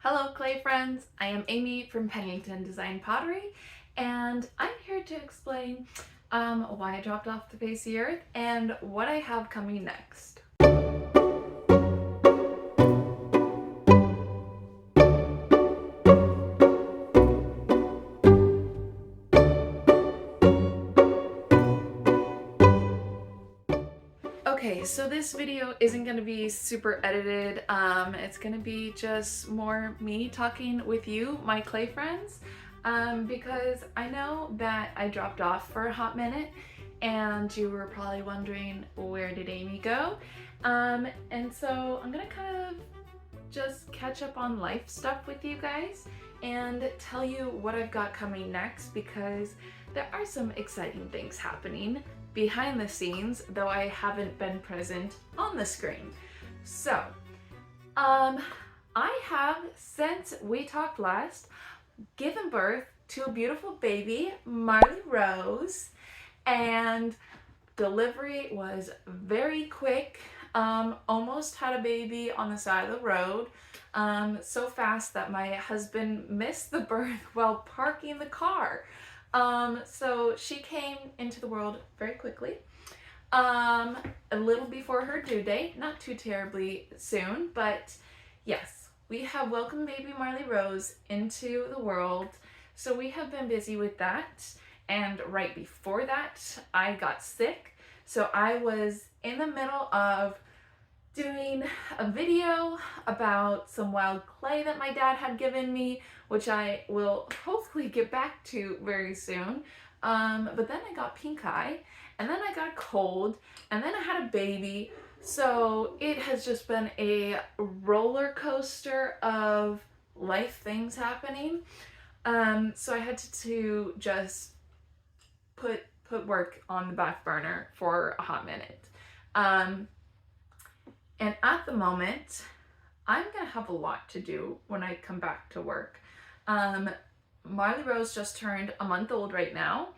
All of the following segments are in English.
Hello clay friends, I am Amy from Pennington Design Pottery and I'm here to explain why I dropped off the face of the earth and what I have coming next. Okay, so this video isn't going to be super edited. It's going to be just more me talking with you, my clay friends, because I know that I dropped off for a hot minute and you were probably wondering, where did Amy go? And so I'm going to kind of just catch up on life stuff with you guys and tell you what I've got coming next, because there are some exciting things happening behind the scenes, though I haven't been present on the screen. So, I have, since we talked last, given birth to a beautiful baby, Marley Rose, and delivery was very quick. Almost had a baby on the side of the road, so fast that my husband missed the birth while parking the car. So she came into the world very quickly, a little before her due date, not too terribly soon, but yes, we have welcomed baby Marley Rose into the world. So we have been busy with that. And right before that, I got sick. So I was in the middle of doing a video about some wild clay that my dad had given me, which I will hopefully get back to very soon. But then I got pink eye, and then I got a cold, and then I had a baby. So it has just been a roller coaster of life things happening. So I had to just put work on the back burner for a hot minute. And at the moment, I'm gonna have a lot to do when I come back to work. Marley Rose just turned a month old right now.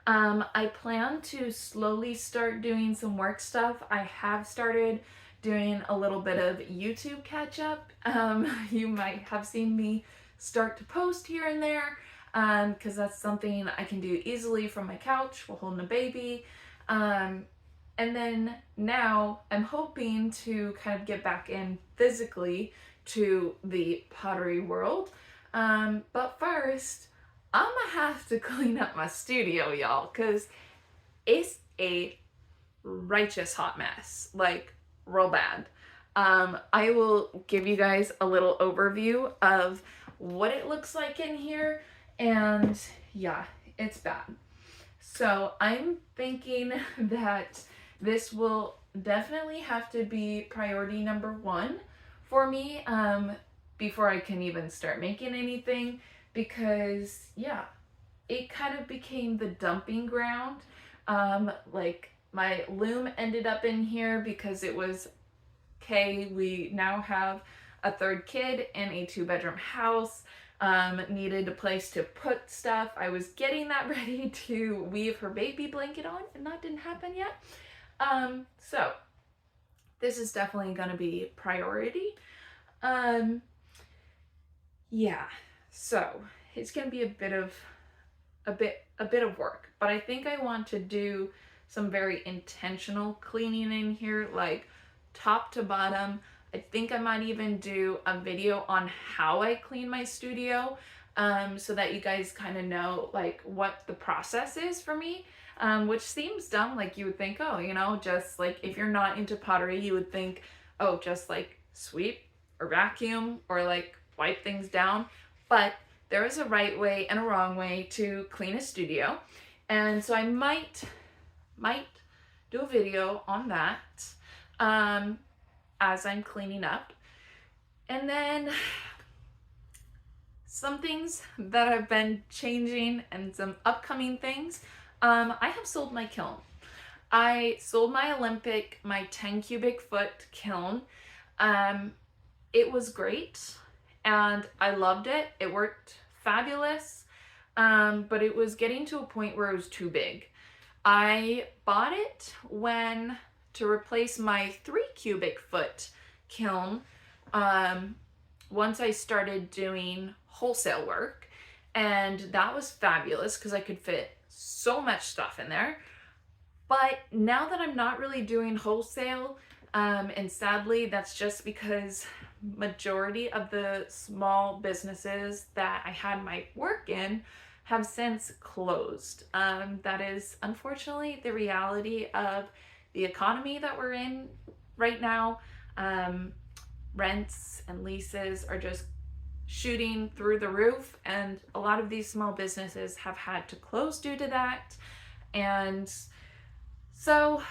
I plan to slowly start doing some work stuff. I have started doing a little bit of YouTube catch up. You might have seen me start to post here and there, because that's something I can do easily from my couch while holding a baby. And then now I'm hoping to kind of get back in physically to the pottery world. But first, I'm gonna have to clean up my studio, y'all, because it's a righteous hot mess, like real bad. I will give you guys a little overview of what it looks like in here, and yeah, it's bad. So I'm thinking that this will definitely have to be priority number one for me, before I can even start making anything, because yeah, it kind of became the dumping ground. Like my loom ended up in here because it was, okay, we now have a third kid in a 2-bedroom house. Needed a place to put stuff. I was getting that ready to weave her baby blanket on, and that didn't happen yet. So this is definitely gonna be priority. Yeah, so it's gonna be a bit of work, but I think I want to do some very intentional cleaning in here, like top to bottom. I think I might even do a video on how I clean my studio, so that you guys kind of know like what the process is for me, which seems dumb. Like you would think, oh, you know, just like if you're not into pottery, you would think, oh, just like sweep or vacuum or like wipe things down. But there is a right way and a wrong way to clean a studio. And so I might do a video on that, as I'm cleaning up. And then some things that have been changing and some upcoming things. I have sold my kiln. I sold my Olympic, my 10 cubic foot kiln. It was great and I loved it. It worked fabulous, but it was getting to a point where it was too big. I bought it to replace my 3 cubic foot kiln, once I started doing wholesale work, and that was fabulous because I could fit so much stuff in there. But now that I'm not really doing wholesale, and sadly that's just because majority of the small businesses that I had my work in have since closed. That is unfortunately the reality of the economy that we're in right now. Rents and leases are just shooting through the roof, and a lot of these small businesses have had to close due to that. And so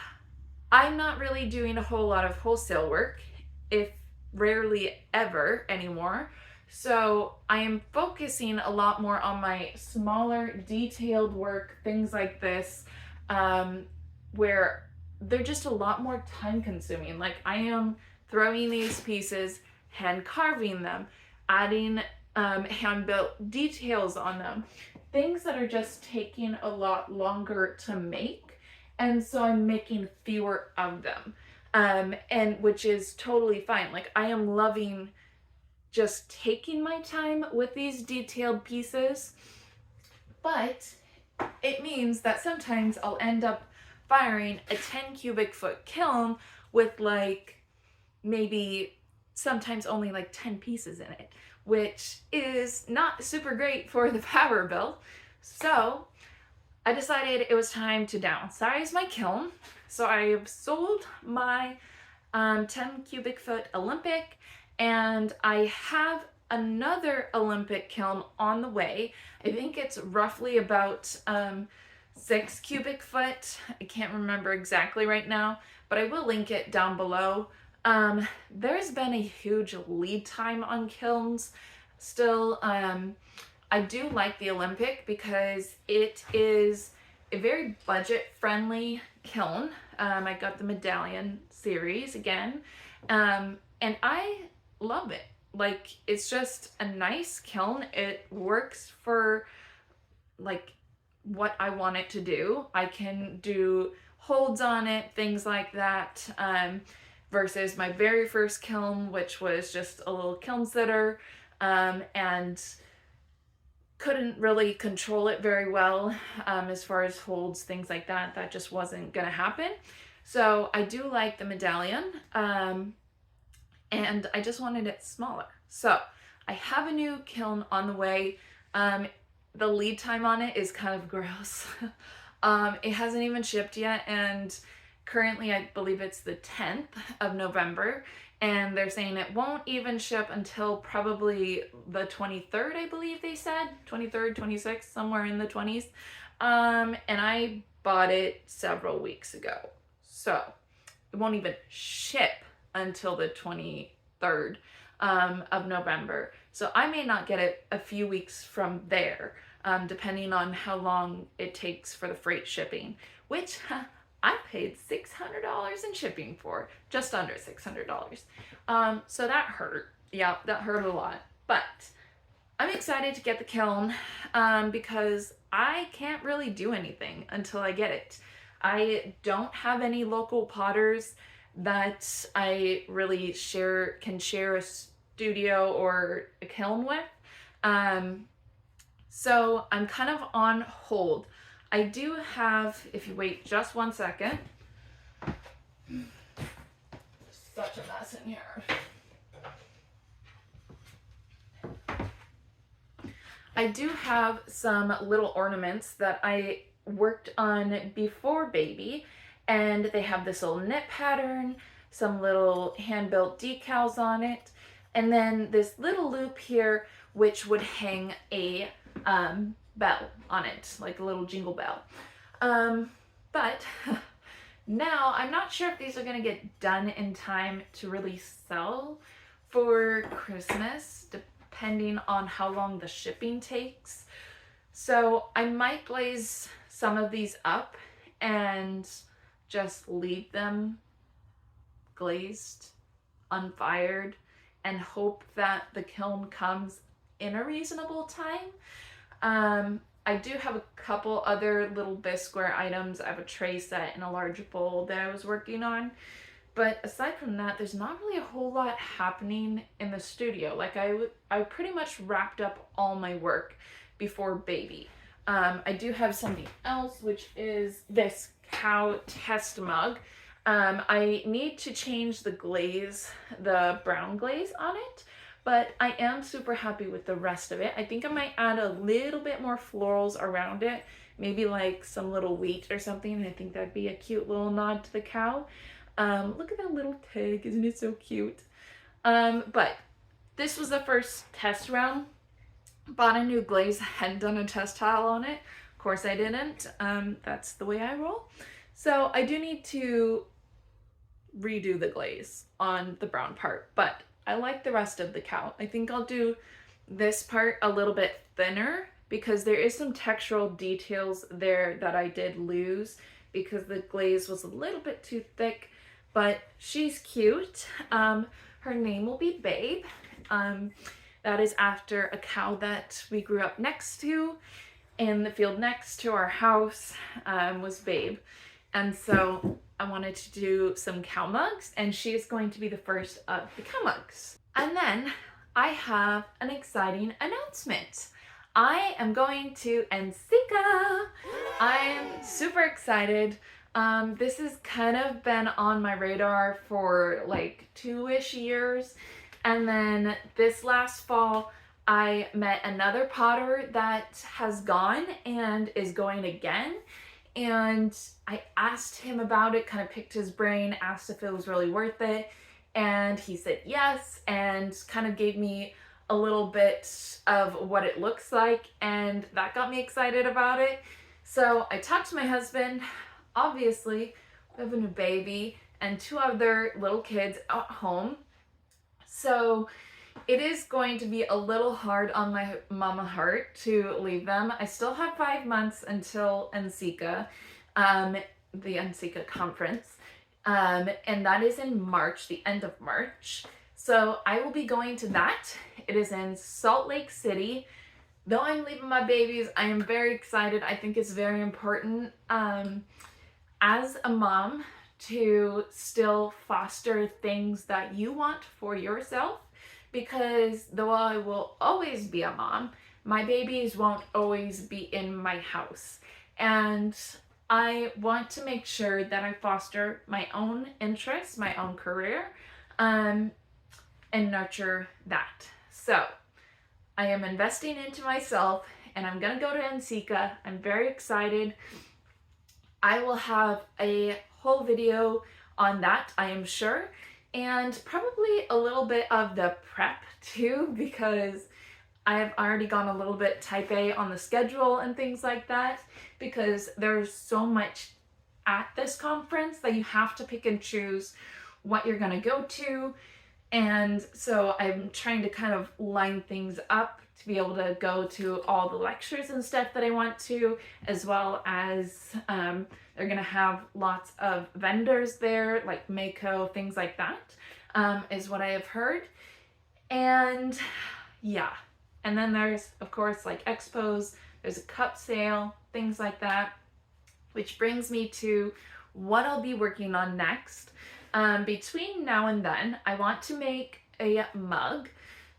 I'm not really doing a whole lot of wholesale work, if rarely ever anymore. So I am focusing a lot more on my smaller detailed work, things like this, where they're just a lot more time consuming. Like I am throwing these pieces, hand carving them, adding hand built details on them, things that are just taking a lot longer to make. And so I'm making fewer of them, and which is totally fine. Like I am loving just taking my time with these detailed pieces, but it means that sometimes I'll end up firing a 10 cubic foot kiln with like maybe sometimes only like 10 pieces in it, which is not super great for the power bill. So I decided it was time to downsize my kiln. So I have sold my 10 cubic foot Olympic, and I have another Olympic kiln on the way. I think it's roughly about 6 cubic foot. I can't remember exactly right now, but I will link it down below. There's been a huge lead time on kilns still. I do like the Olympic because it is a very budget-friendly kiln. I got the medallion series again, and I love it. Like, it's just a nice kiln. It works for like what I want it to do. I can do holds on it, things like that, versus my very first kiln, which was just a little kiln sitter, and couldn't really control it very well, as far as holds, things like that. That just wasn't gonna happen. So I do like the medallion, and I just wanted it smaller. So I have a new kiln on the way. The lead time on it is kind of gross. It hasn't even shipped yet, and currently I believe it's the 10th of November, and they're saying it won't even ship until probably the 23rd, I believe they said. 23rd, 26th, somewhere in the 20s. And I bought it several weeks ago. So it won't even ship until the 23rd of November. So I may not get it a few weeks from there, depending on how long it takes for the freight shipping, which I paid $600 in shipping for, just under $600. So that hurt. Yeah, that hurt a lot. But I'm excited to get the kiln, because I can't really do anything until I get it. I don't have any local potters that I really can share a studio or a kiln with. So I'm kind of on hold. I do have, if you wait just one second, such a mess in here. I do have some little ornaments that I worked on before baby, and they have this little knit pattern, some little hand-built decals on it, and then this little loop here which would hang a bell on it, like a little jingle bell. But now I'm not sure if these are gonna get done in time to really sell for Christmas, depending on how long the shipping takes. So I might glaze some of these up and just leave them glazed, unfired, and hope that the kiln comes in a reasonable time. I do have a couple other little bisqueware items. I have a tray set and a large bowl that I was working on. But aside from that, there's not really a whole lot happening in the studio. Like I pretty much wrapped up all my work before baby. I do have something else, which is this cow test mug. I need to change the glaze, the brown glaze on it, but I am super happy with the rest of it. I think I might add a little bit more florals around it, maybe like some little wheat or something. I think that'd be a cute little nod to the cow. Look at that little tag, isn't it so cute? But this was the first test round. Bought a new glaze, hadn't done a test tile on it. Of course I didn't. That's the way I roll. So I do need to redo the glaze on the brown part, but I like the rest of the cow. I think I'll do this part a little bit thinner because there is some textural details there that I did lose because the glaze was a little bit too thick, but she's cute. Her name will be Babe. That is after a cow that we grew up next to in the field next to our house, was Babe. And so I wanted to do some cow mugs, and she is going to be the first of the cow mugs. And then I have an exciting announcement. I am going to NCECA. I'm super excited. This has kind of been on my radar for like 2-ish years. And then this last fall, I met another potter that has gone and is going again. And I asked him about it, kind of picked his brain, asked if it was really worth it. And he said yes, and kind of gave me a little bit of what it looks like. And that got me excited about it. So I talked to my husband. Obviously, we have a new baby and 2 other little kids at home. So it is going to be a little hard on my mama heart to leave them. I still have 5 months until NCECA, the NCECA conference, and that is in March, the end of March. So I will be going to that. It is in Salt Lake City. Though I'm leaving my babies, I am very excited. I think it's very important as a mom to still foster things that you want for yourself, because though I will always be a mom, my babies won't always be in my house. And I want to make sure that I foster my own interests, my own career, and nurture that. So I am investing into myself, and I'm gonna go to NCECA. I'm very excited. I will have a whole video on that, I am sure, and probably a little bit of the prep too, because I have already gone a little bit type A on the schedule and things like that, because there's so much at this conference that you have to pick and choose what you're going to go to. And so I'm trying to kind of line things up to be able to go to all the lectures and stuff that I want to, as well as they're going to have lots of vendors there, like Mako, things like that, is what I have heard. And yeah, and then there's, of course, like expos, there's a cup sale, things like that, which brings me to what I'll be working on next. Between now and then, I want to make a mug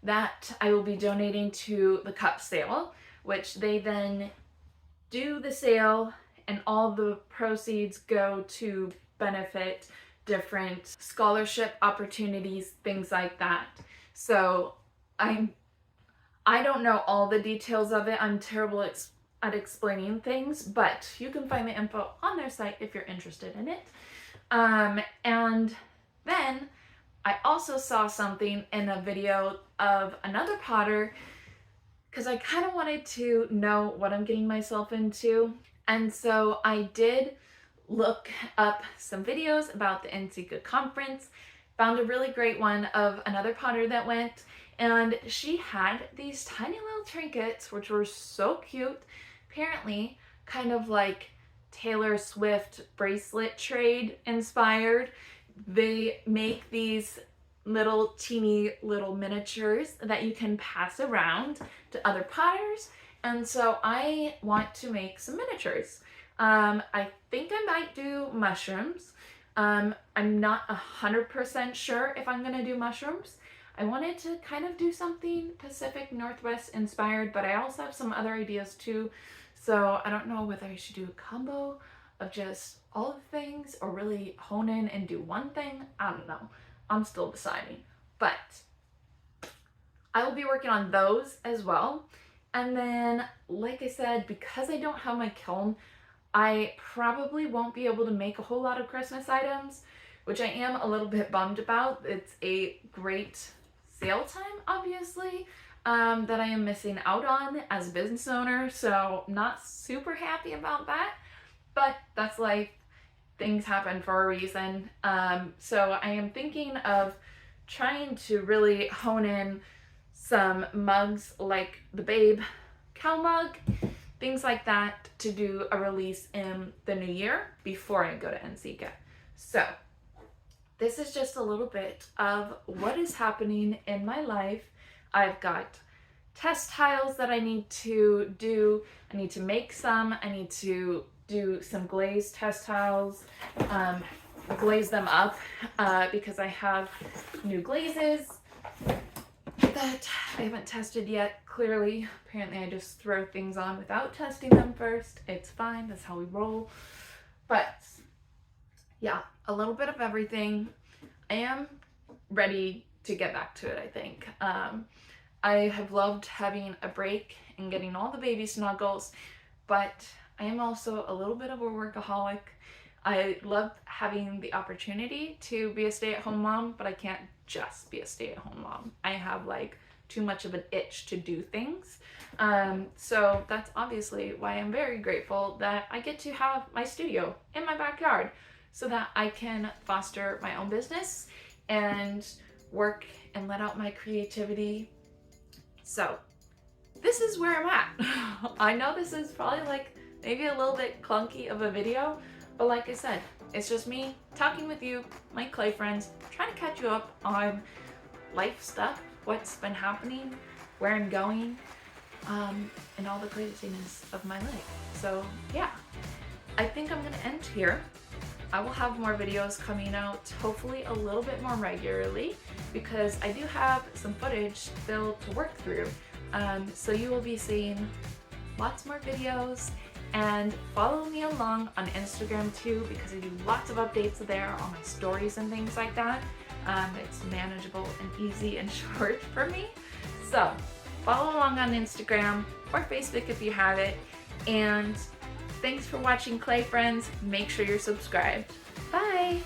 that I will be donating to the cup sale, which they then do the sale and all the proceeds go to benefit different scholarship opportunities, things like that. So I don't know all the details of it. I'm terrible at explaining things, but you can find the info on their site if you're interested in it. And then I also saw something in a video of another potter, because I kind of wanted to know what I'm getting myself into. And so I did look up some videos about the NCECA conference, found a really great one of another potter that went, and she had these tiny little trinkets, which were so cute. Apparently, kind of like Taylor Swift bracelet trade inspired. They make these little teeny little miniatures that you can pass around to other potters, and so I want to make some miniatures. I think I might do mushrooms. I'm not 100% sure if I'm gonna do mushrooms. I wanted to kind of do something Pacific Northwest inspired, but I also have some other ideas too. So I don't know whether I should do a combo of just all the things or really hone in and do one thing. I don't know. I'm still deciding. But I will be working on those as well. And then, like I said, because I don't have my kiln, I probably won't be able to make a whole lot of Christmas items, which I am a little bit bummed about. It's a great sale time, obviously, that I am missing out on as a business owner. So not super happy about that, but that's life. Things happen for a reason. So I am thinking of trying to really hone in some mugs like the Babe cow mug, things like that, to do a release in the new year before I go to NCCA. So this is just a little bit of what is happening in my life. I've got test tiles that I need to do. I need to make some. I need to do some glazed test tiles, glaze them up because I have new glazes that I haven't tested yet. Clearly, apparently I just throw things on without testing them first. It's fine, that's how we roll. But yeah, a little bit of everything. I am ready to get back to it, I think. I have loved having a break and getting all the baby snuggles, but I am also a little bit of a workaholic. I love having the opportunity to be a stay-at-home mom, but I can't just be a stay-at-home mom. I have like too much of an itch to do things. So that's obviously why I'm very grateful that I get to have my studio in my backyard so that I can foster my own business and work and let out my creativity. So this is where I'm at. I know this is probably like maybe a little bit clunky of a video, but like I said, it's just me talking with you, my clay friends, trying to catch you up on life stuff, what's been happening, where I'm going, and all the craziness of my life. So yeah, I think I'm gonna end here. I will have more videos coming out, hopefully a little bit more regularly, because I do have some footage still to work through. So you will be seeing lots more videos, and follow me along on Instagram too, because I do lots of updates there on my stories and things like that. It's manageable and easy and short for me. So follow along on Instagram or Facebook if you have it. And thanks for watching, clay friends. Make sure you're subscribed. Bye!